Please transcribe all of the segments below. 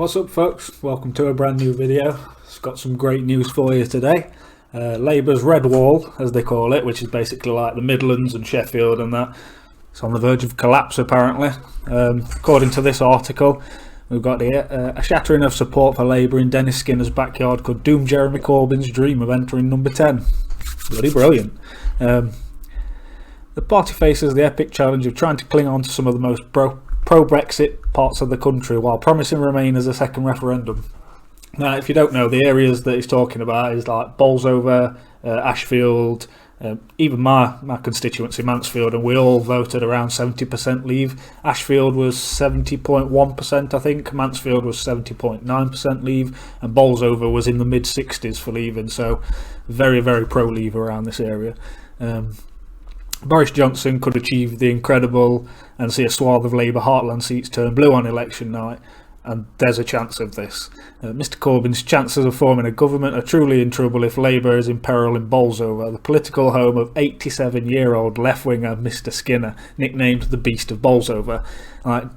What's up, folks? Welcome to a brand new video. It's got some great news for you today. Labour's red wall, as they call it, which is basically like the Midlands and Sheffield and that, it's on the verge of collapse apparently. According to this article, we've got here, a shattering of support for Labour in Dennis Skinner's backyard could doom Jeremy Corbyn's dream of entering number 10. Bloody brilliant. The party faces the epic challenge of trying to cling on to some of the most pro-Brexit parts of the country while promising Remain as a second referendum. Now, if you don't know, the areas that he's talking about is like Bolsover, Ashfield, even my constituency, Mansfield, and we all voted around 70% leave. Ashfield was 70.1%, I think. Mansfield was 70.9% leave, and Bolsover was in the mid-60s for leaving. So very, very pro-leave around this area. Boris Johnson could achieve the incredible and see a swath of Labour Heartland seats turn blue on election night, and there's a chance of this. Mr Corbyn's chances of forming a government are truly in trouble if Labour is in peril in Bolsover, the political home of 87-year-old left-winger Mr Skinner, nicknamed the Beast of Bolsover.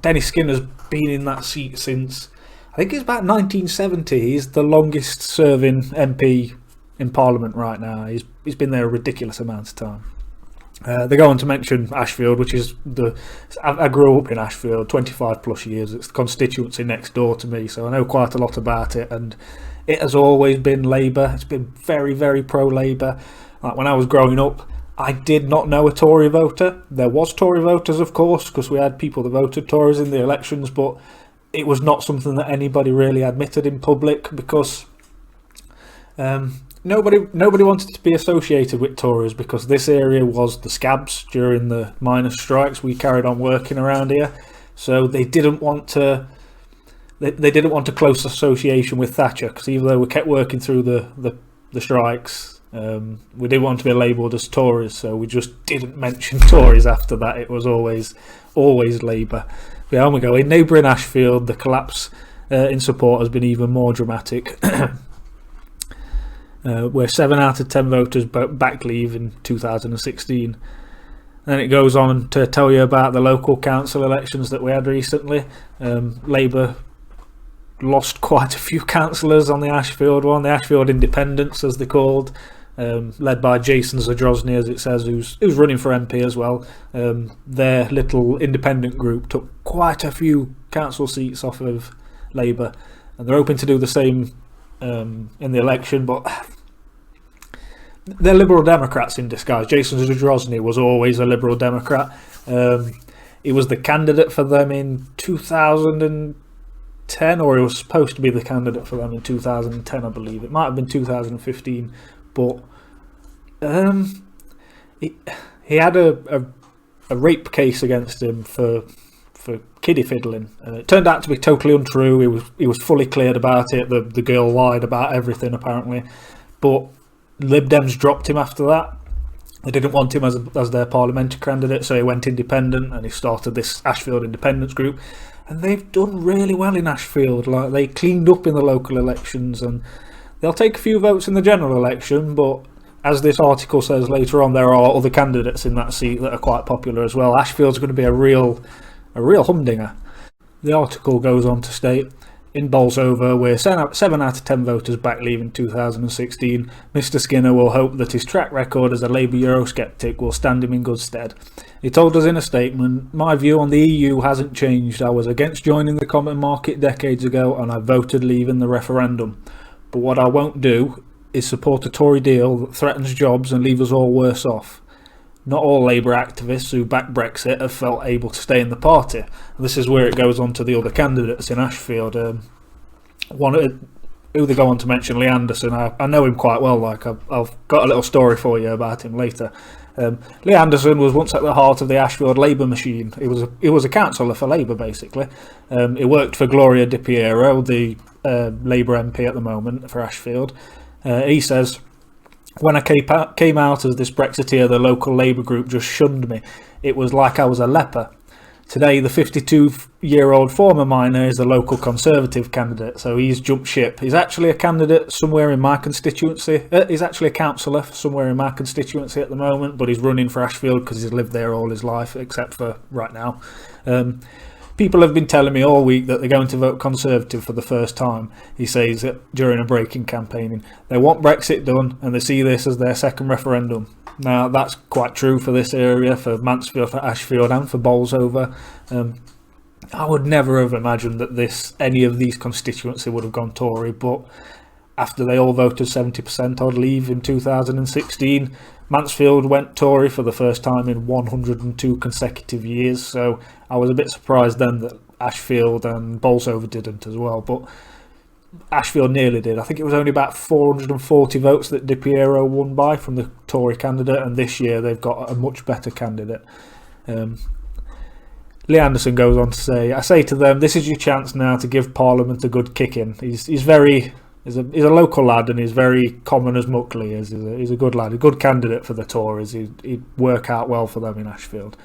Dennis Skinner's been in that seat since, I think it's about 1970. He's the longest serving MP in Parliament right now. He's been there a ridiculous amount of time. They go on to mention Ashfield, which is I grew up in Ashfield 25 plus years. It's the constituency next door to me, so I know quite a lot about it, and it has always been Labour. It's been very, very pro-Labour. Like when I was growing up, I did not know a Tory voter. There was Tory voters, of course, because we had people that voted Tories in the elections, but it was not something that anybody really admitted in public because Nobody wanted to be associated with Tories because this area was the scabs during the miners' strikes. We carried on working around here, so they didn't want to. They didn't want a close association with Thatcher because even though we kept working through the strikes, we didn't want to be labelled as Tories. So we just didn't mention Tories after that. It was always Labour. But on we go. In neighbouring Ashfield, the collapse in support has been even more dramatic. Where 7 out of 10 voters backed Leave in 2016. Then it goes on to tell you about the local council elections that we had recently. Labour lost quite a few councillors on the Ashfield one, the Ashfield Independence as they're called, led by Jason Zadrozny, as it says, who's running for MP as well. Their little independent group took quite a few council seats off of Labour, and they're hoping to do the same in the election, but they're Liberal Democrats in disguise. Jason Zadrozny was always a Liberal Democrat. He was the candidate for them in 2010, or he was supposed to be the candidate for them in 2010, I believe. It might have been 2015, but he had a rape case against him for kiddie fiddling. It turned out to be totally untrue. He was fully cleared about it. The girl lied about everything apparently, but Lib Dems dropped him after that. They didn't want him as their parliamentary candidate, so he went independent and he started this Ashfield Independence group, and they've done really well in Ashfield. Like, they cleaned up in the local elections, and they'll take a few votes in the general election, but as this article says later on, there are other candidates in that seat that are quite popular as well. Ashfield's going to be a real humdinger. The article goes on to state, in Bolsover, where 7 out of 10 voters backed Leave in 2016, Mr Skinner will hope that his track record as a Labour Eurosceptic will stand him in good stead. He told us in a statement, "My view on the EU hasn't changed. I was against joining the common market decades ago and I voted Leave in the referendum. But what I won't do is support a Tory deal that threatens jobs and leave us all worse off. Not all Labour activists who back Brexit have felt able to stay in the party." And this is where it goes on to the other candidates in Ashfield. Who they go on to mention, Lee Anderson. I know him quite well. Like I've got a little story for you about him later. Lee Anderson was once at the heart of the Ashfield Labour machine. He was a councillor for Labour basically. He worked for Gloria Di Piero, the Labour MP at the moment for Ashfield. He says, "When I came out as this Brexiteer, the local Labour group just shunned me. It was like I was a leper. Today, the 52-year-old former miner is the local Conservative candidate, so he's jumped ship. He's actually a candidate somewhere in my constituency. He's actually a councillor somewhere in my constituency at the moment, but he's running for Ashfield because he's lived there all his life, except for right now. people have been telling me all week that they're going to vote Conservative for the first time, he says during a break in campaigning. They want Brexit done and they see this as their second referendum. Now, that's quite true for this area, for Mansfield, for Ashfield and for Bolsover. I would never have imagined that any of these constituencies would have gone Tory, but after they all voted 70% odd leave in 2016, Mansfield went Tory for the first time in 102 consecutive years, so I was a bit surprised then that Ashfield and Bolsover didn't as well, but Ashfield nearly did. I think it was only about 440 votes that Di Piero won by from the Tory candidate, and this year they've got a much better candidate. Lee Anderson goes on to say, I say to them, this is your chance now to give Parliament a good kicking. He's a local lad and he's very common as Muckley is. He's a good lad, a good candidate for the Tories. He'd work out well for them in Ashfield.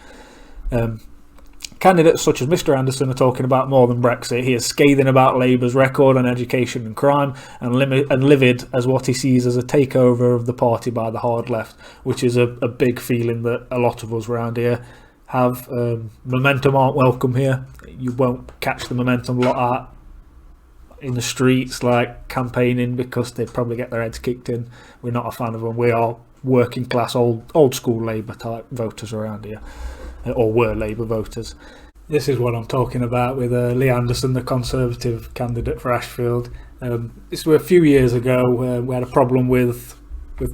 Candidates such as Mr Anderson are talking about more than Brexit. He is scathing about Labour's record on education and crime and livid as what he sees as a takeover of the party by the hard left, which is a big feeling that a lot of us around here have. Momentum aren't welcome here. You won't catch the momentum a lot in the streets, like campaigning, because they'd probably get their heads kicked in. We're not a fan of them. We are working class, old school Labour type voters around here, or were Labour voters. This is what I'm talking about with Lee Anderson, the Conservative candidate for Ashfield. This was a few years ago. We had a problem with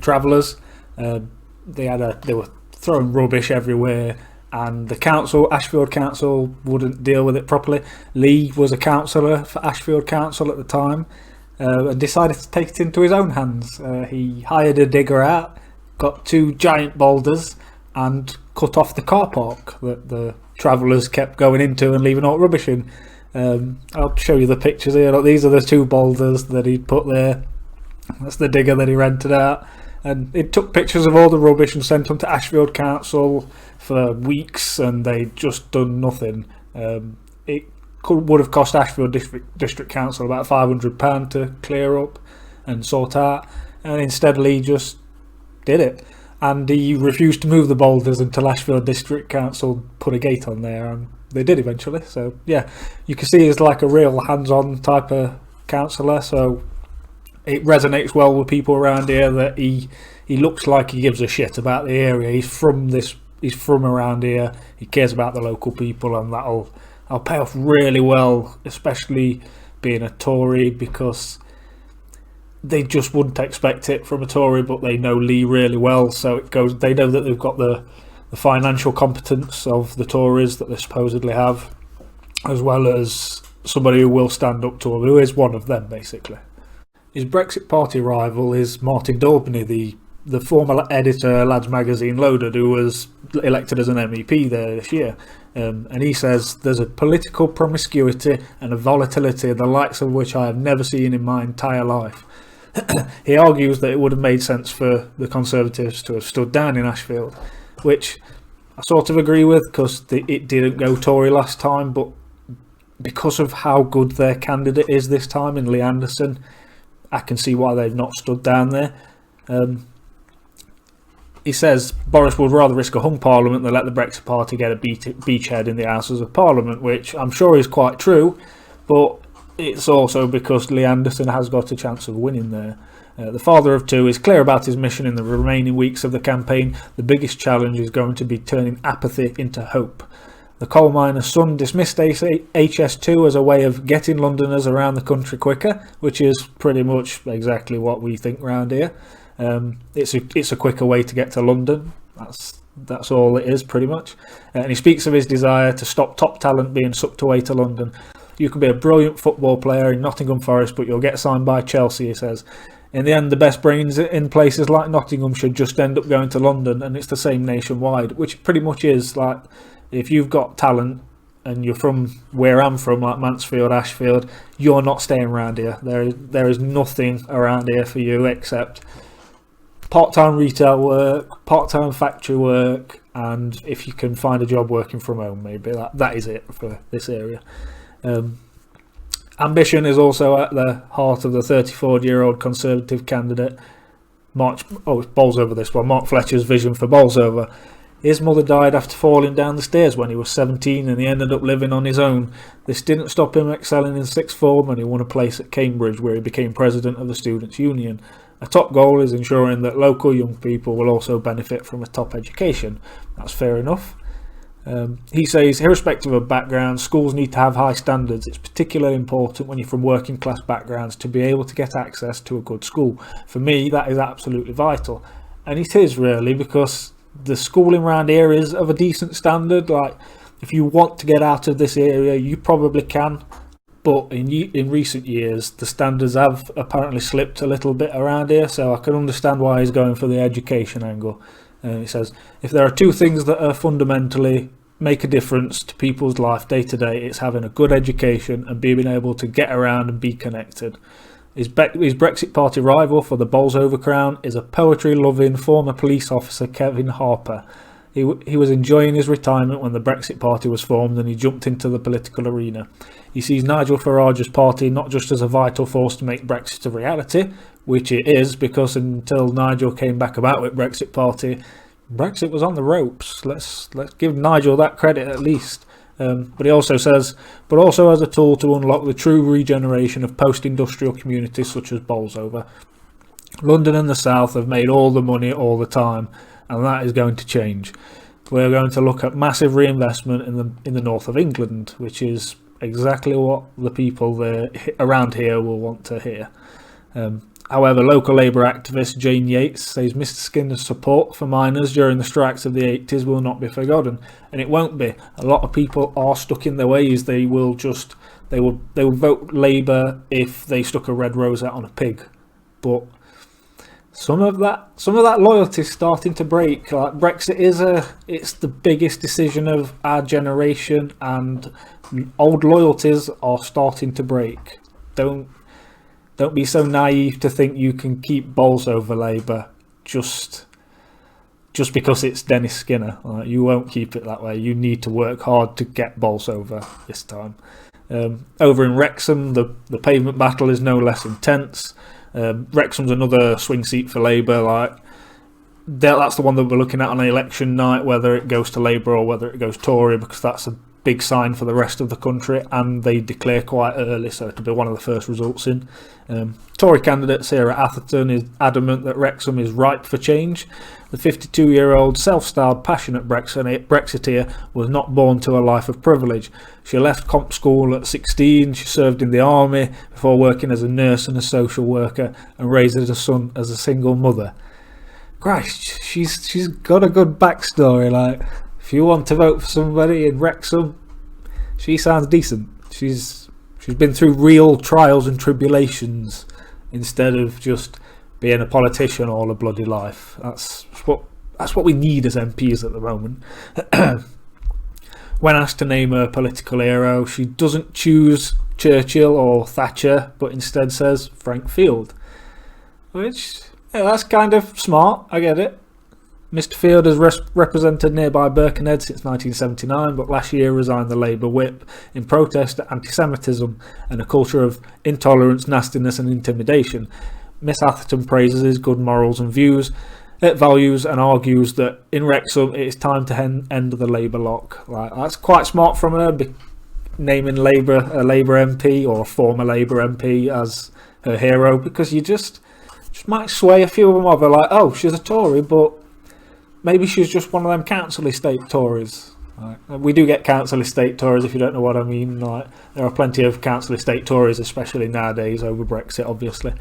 travellers. They were throwing rubbish everywhere, and the council, Ashfield Council, wouldn't deal with it properly. Lee was a councillor for Ashfield Council at the time, and decided to take it into his own hands. He hired a digger out, got 2 giant boulders, and cut off the car park that the travellers kept going into and leaving all rubbish in. I'll show you the pictures here. Look, these are the 2 boulders that he'd put there. That's the digger that he rented out. And it took pictures of all the rubbish and sent them to Ashfield Council for weeks, and they'd just done nothing. It would have cost Ashfield District Council about £500 to clear up and sort out, and instead Lee just did it. And he refused to move the boulders until Ashfield District Council put a gate on there, and they did eventually. So yeah, you can see he's like a real hands-on type of councillor, so it resonates well with people around here that he looks like he gives a shit about the area. He's from around here. He cares about the local people, and that'll pay off really well, especially being a Tory, because they just wouldn't expect it from a Tory, but they know Lee really well, so they know that they've got the financial competence of the Tories that they supposedly have, as well as somebody who will stand up to them, who is one of them basically. His Brexit Party rival is Martin Daubney, the former editor Lads Magazine Loaded, who was elected as an MEP there this year. And he says, there's a political promiscuity and a volatility the likes of which I have never seen in my entire life. He argues that it would have made sense for the Conservatives to have stood down in Ashfield, which I sort of agree with, because it didn't go Tory last time, but because of how good their candidate is this time in Lee Anderson, I can see why they've not stood down there. He says Boris would rather risk a hung parliament than let the Brexit Party get a beachhead in the Houses of Parliament, which I'm sure is quite true, but it's also because Lee Anderson has got a chance of winning there. The father of 2 is clear about his mission in the remaining weeks of the campaign. The biggest challenge is going to be turning apathy into hope. The coal miner's son dismissed HS2 as a way of getting Londoners around the country quicker, which is pretty much exactly what we think round here. It's a quicker way to get to London. That's all it is, pretty much. And he speaks of his desire to stop top talent being sucked away to London. You can be a brilliant football player in Nottingham Forest, but you'll get signed by Chelsea, he says. In the end, the best brains in places like Nottingham should just end up going to London, and it's the same nationwide, which pretty much is. Like, if you've got talent and you're from where I'm from, like Mansfield, Ashfield, you're not staying around here. There is nothing around here for you except part-time retail work, part-time factory work, and if you can find a job working from home, maybe that is it for this area. Ambition is also at the heart of the 34-year-old Conservative candidate. Bolsover this one. Mark Fletcher's vision for Bolsover. His mother died after falling down the stairs when he was 17 and he ended up living on his own. This didn't stop him excelling in sixth form and he won a place at Cambridge where he became president of the Students' Union. A top goal is ensuring that local young people will also benefit from a top education. That's fair enough. He says, irrespective of background, schools need to have high standards. It's particularly important when you're from working class backgrounds to be able to get access to a good school. For me, that is absolutely vital. And it is really, because the schooling around here is of a decent standard. Like, if you want to get out of this area, you probably can. But in recent years, the standards have apparently slipped a little bit around here, so I can understand why he's going for the education angle. It says, if there are two things that are fundamentally make a difference to people's life day to day, it's having a good education and being able to get around and be connected. His Brexit Party rival for the Bolsover crown is a poetry-loving former police officer, Kevin Harper. He was enjoying his retirement when the Brexit Party was formed and he jumped into the political arena. He sees Nigel Farage's party not just as a vital force to make Brexit a reality, which it is, because until Nigel came back about with Brexit Party, Brexit was on the ropes. Let's give Nigel that credit at least. But he also says, but also as a tool to unlock the true regeneration of post-industrial communities such as Bolsover. London and the South have made all the money all the time, and that is going to change. We're going to look at massive reinvestment in the north of England, which is exactly what the people there around here will want to hear. However, local Labour activist Jane Yates says Mr Skinner's support for miners during the strikes of the 80s will not be forgotten, and it won't be. A lot of people are stuck in their ways. They will vote Labour if they stuck a red rose out on a pig. But some of that loyalty is starting to break. Like, Brexit it's the biggest decision of our generation, and old loyalties are starting to break. Don't be so naive to think you can keep Bolsover Labour just because it's Dennis Skinner. You won't keep it that way. You need to work hard to get Bolsover this time. Over in Wrexham, the pavement battle is no less intense. Wrexham's another swing seat for Labour. That's the one that we're looking at on election night, whether it goes to Labour or whether it goes Tory, because that's a big sign for the rest of the country, and they declare quite early, so it'll be one of the first results in. Tory candidate Sarah Atherton is adamant that Wrexham is ripe for change. The 52-year-old self-styled passionate Brexiteer was not born to a life of privilege. She left comp school at 16, she served in the army before working as a nurse and a social worker, and raised a son as a single mother. Christ, she's got a good backstory. Like, if you want to vote for somebody in Wrexham, she sounds decent. She's been through real trials and tribulations instead of just being a politician all her bloody life. That's what we need as MPs at the moment. When asked to name her political hero, she doesn't choose Churchill or Thatcher, but instead says Frank Field. Which, yeah, that's kind of smart, I get it. Mr Field has represented nearby Birkenhead since 1979, but last year resigned the Labour whip in protest at anti-Semitism and a culture of intolerance, nastiness and intimidation. Miss Atherton praises his good morals and values and argues that in Wrexham it is time to end the Labour lock. That's quite smart from her, naming a Labour MP or a former Labour MP as her hero, because you just might sway a few of them over, like, oh, she's a Tory, but maybe she's just one of them council estate Tories. We do get council estate Tories, if you don't know what I mean. There are plenty of council estate Tories, especially nowadays over Brexit, obviously.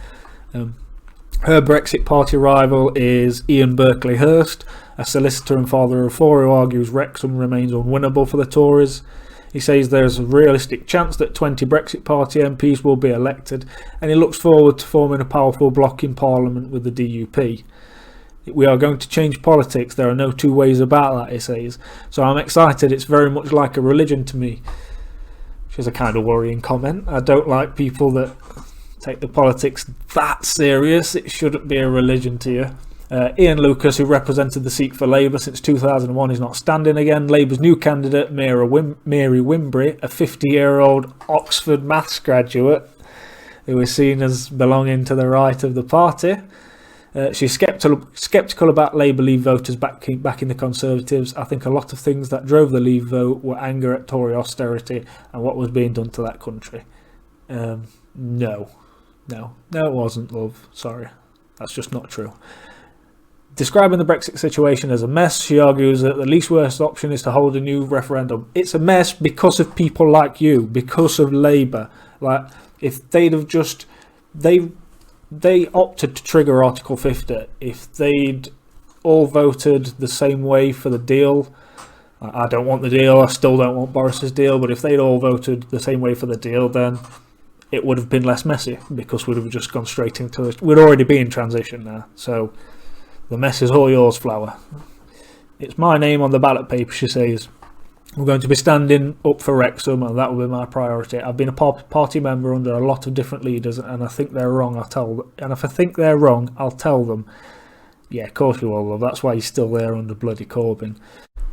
Her Brexit Party rival is Ian Berkeley Hurst, a solicitor and father of four, who argues Wrexham remains unwinnable for the Tories. He says there's a realistic chance that 20 Brexit Party MPs will be elected, and he looks forward to forming a powerful bloc in Parliament with the DUP. We are going to change politics, there are no two ways about that, he says. So I'm excited, it's very much like a religion to me. Which is a kind of worrying comment. I don't like people that take the politics that serious. It shouldn't be a religion to you. Ian Lucas, who represented the seat for Labour since 2001, is not standing again. Labour's new candidate, Mary Wimbrey, a 50-year-old Oxford maths graduate, who is seen as belonging to the right of the party, She's sceptical about Labour Leave voters backing the Conservatives. I think a lot of things that drove the Leave vote were anger at Tory austerity and what was being done to that country. No, it wasn't, love. Sorry, that's just not true. Describing the Brexit situation as a mess, she argues that the least worst option is to hold a new referendum. It's a mess because of people like you, because of Labour. Like, if they'd have just... They opted to trigger Article 50. If they'd all voted the same way for the deal... I don't want the deal, I still don't want Boris's deal, but if they'd all voted the same way for the deal, then it would have been less messy, because we'd have just gone straight into it. We'd already be in transition now, so... The mess is all yours, Flower. It's my name on the ballot paper, she says. We're going to be standing up for Wrexham, and that will be my priority. I've been a party member under a lot of different leaders, and I think they're wrong. And if I think they're wrong, I'll tell them. Yeah, of course you will, love. That's why you're still there under bloody Corbyn.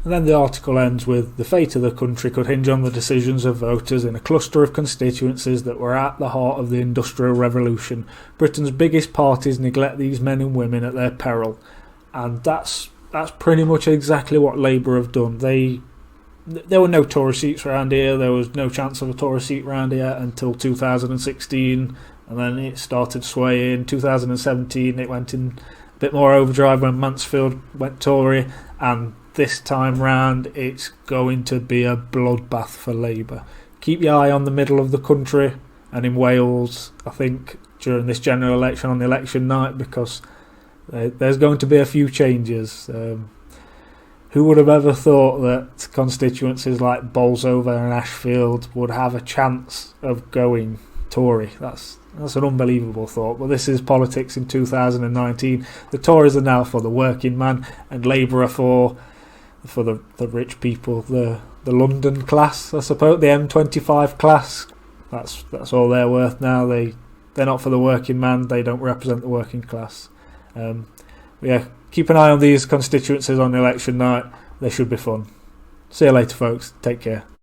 And then the article ends with, the fate of the country could hinge on the decisions of voters in a cluster of constituencies that were at the heart of the Industrial Revolution. Britain's biggest parties neglect these men and women at their peril. And that's pretty much exactly what Labour have done. There were no Tory seats around here. There was no chance of a Tory seat around here until 2016. And then it started swaying. 2017 it went in a bit more overdrive when Mansfield went Tory. And this time round, it's going to be a bloodbath for Labour. Keep your eye on the middle of the country and in Wales, I think, during this general election on the election night, because there's going to be a few changes. Who would have ever thought that constituencies like Bolsover and Ashfield would have a chance of going Tory? That's an unbelievable thought, but this is politics in 2019. The Tories are now for the working man, and Labour are for the rich people, the London class, I suppose, the M25 class. That's all they're worth now. They're not for the working man. They don't represent the working class. Yeah, keep an eye on these constituencies on election night. They should be fun. See you later, folks. Take care.